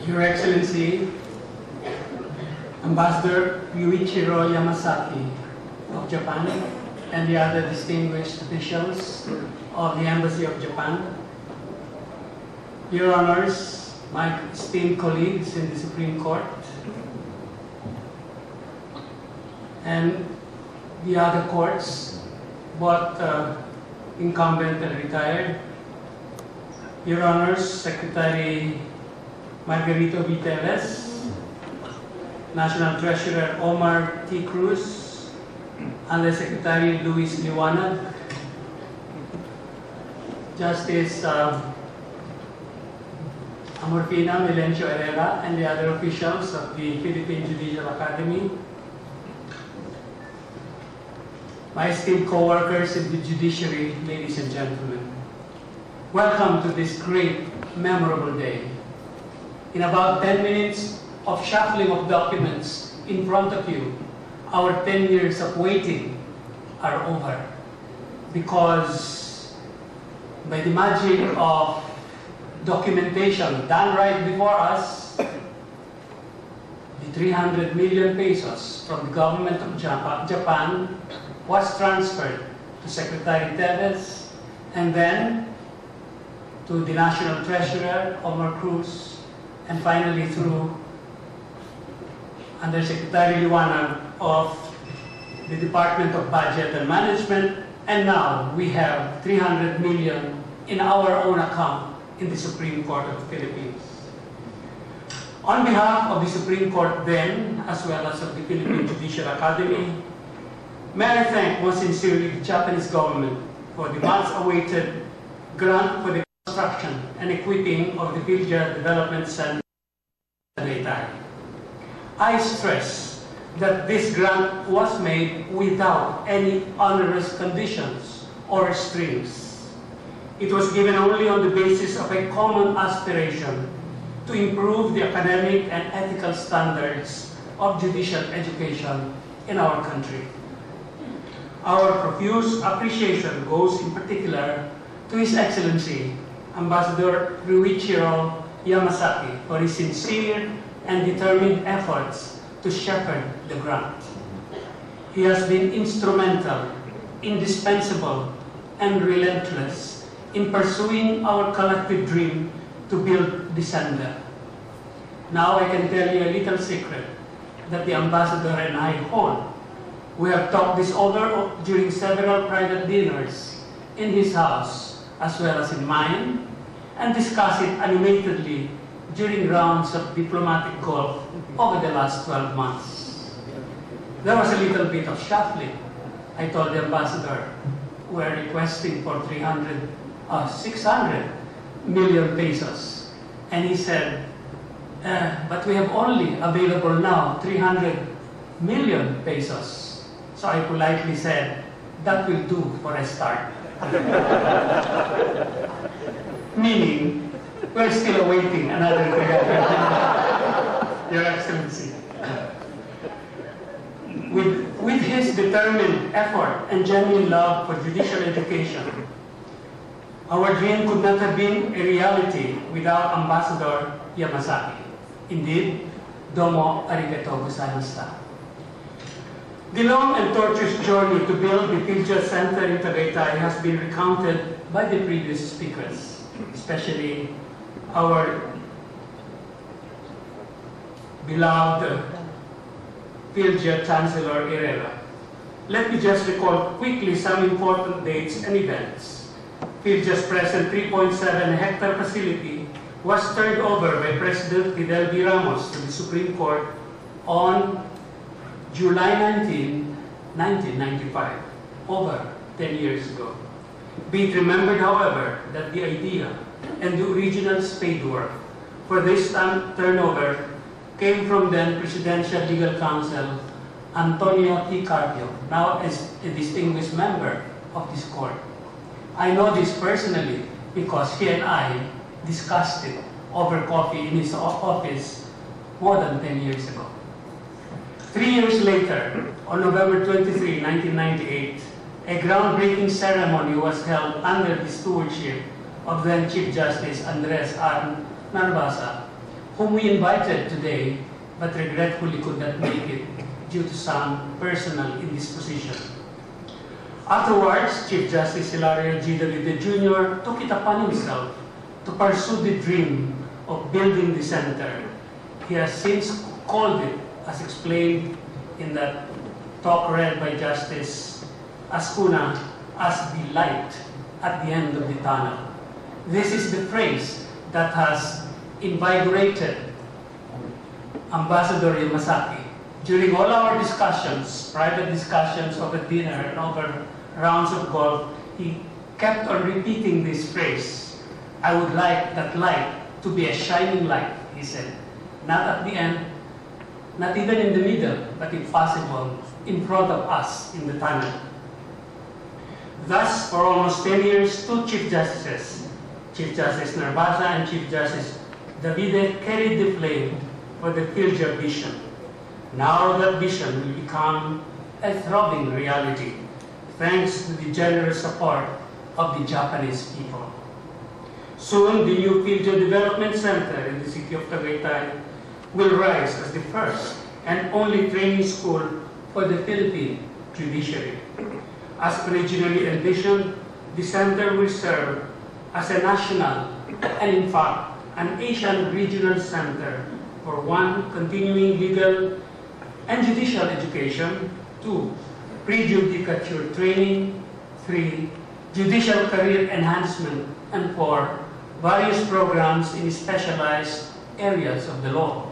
Your Excellency, Ambassador Yuichiro Yamasaki of Japan, and the other distinguished officials of the Embassy of Japan, Your Honors, my esteemed colleagues in the Supreme Court, and the other courts, both incumbent and retired, Your Honors, Secretary Margarito Viteles, National Treasurer Omar T. Cruz, Undersecretary Luis Liwanag, Justice Amorfina Melencio Herrera, and the other officials of the Philippine Judicial Academy, my esteemed co-workers in the judiciary, ladies and gentlemen. Welcome to this great, memorable day. In about 10 minutes of shuffling of documents in front of you, our 10 years of waiting are over. Because by the magic of documentation done right before us, the 300 million pesos from the government of Japan was transferred to Secretary Teves, and then to the National Treasurer, Omar Cruz, and finally through Undersecretary Liwanag of the Department of Budget and Management, and now we have 300 million in our own account in the Supreme Court of the Philippines. On behalf of the Supreme Court then, as well as of the Philippine Judicial Academy, may I thank most sincerely the Japanese government for the much-awaited grant for the construction and equipping of the PhilJA Development Center. I stress that this grant was made without any onerous conditions or strings. It was given only on the basis of a common aspiration to improve the academic and ethical standards of judicial education in our country. Our profuse appreciation goes in particular to His Excellency, Ambassador Yuichiro Yamasaki, for his sincere and determined efforts to shepherd the grant. He has been instrumental, indispensable, and relentless in pursuing our collective dream to build the center. Now I can tell you a little secret that the Ambassador and I hold. We have talked this over during several private dinners in his house, as well as in mine, and discuss it animatedly during rounds of diplomatic golf over the last 12 months. There was a little bit of shuffling. I told the Ambassador, we're requesting for 600 million pesos. And he said, but we have only available now 300 million pesos. So I politely said, that will do for a start. Meaning, we're still awaiting another 300 million, Your Excellency. With his determined effort and genuine love for judicial education, our dream could not have been a reality without Ambassador Yamasaki. Indeed, domo arigatou gozaimashita. The long and tortuous journey to build the PhilJA Center in Tagaytay has been recounted by the previous speakers, especially our beloved PhilJA Chancellor Herrera. Let me just recall quickly some important dates and events. PhilJA's present 3.7-hectare facility was turned over by President Fidel V. Ramos to the Supreme Court on July 19, 1995, over 10 years ago. Be it remembered, however, that the idea and the original spadework for this turnover came from then Presidential Legal Counsel Antonio T. Carpio, now as a distinguished member of this court. I know this personally because he and I discussed it over coffee in his office more than 10 years ago. 3 years later, on November 23, 1998, a groundbreaking ceremony was held under the stewardship of then Chief Justice Andres R. Narbasa, whom we invited today, but regretfully could not make it due to some personal indisposition. Afterwards, Chief Justice Hilario G. Davide Jr. took it upon himself to pursue the dream of building the center. He has since called it, as explained in that talk read by Justice Ascuna, as the light at the end of the tunnel. This is the phrase that has invigorated Ambassador Yamasaki. During all our discussions, private discussions over dinner and over rounds of golf, he kept on repeating this phrase. I would like that light to be a shining light, he said. Not at the end, not even in the middle, but if possible, in front of us in the tunnel. Thus, for almost 10 years, two Chief Justices, Chief Justice Narvaza and Chief Justice Davide, carried the flame for the PhilJA vision. Now that vision will become a throbbing reality, thanks to the generous support of the Japanese people. Soon, the new PhilJA Development Center in the city of Tagaytay will rise as the first and only training school for the Philippine judiciary. As originally envisioned, the center will serve as a national and, in fact, an Asian regional center for 1, continuing legal and judicial education, 2, pre-judicature training, 3, judicial career enhancement, and 4, various programs in specialized areas of the law.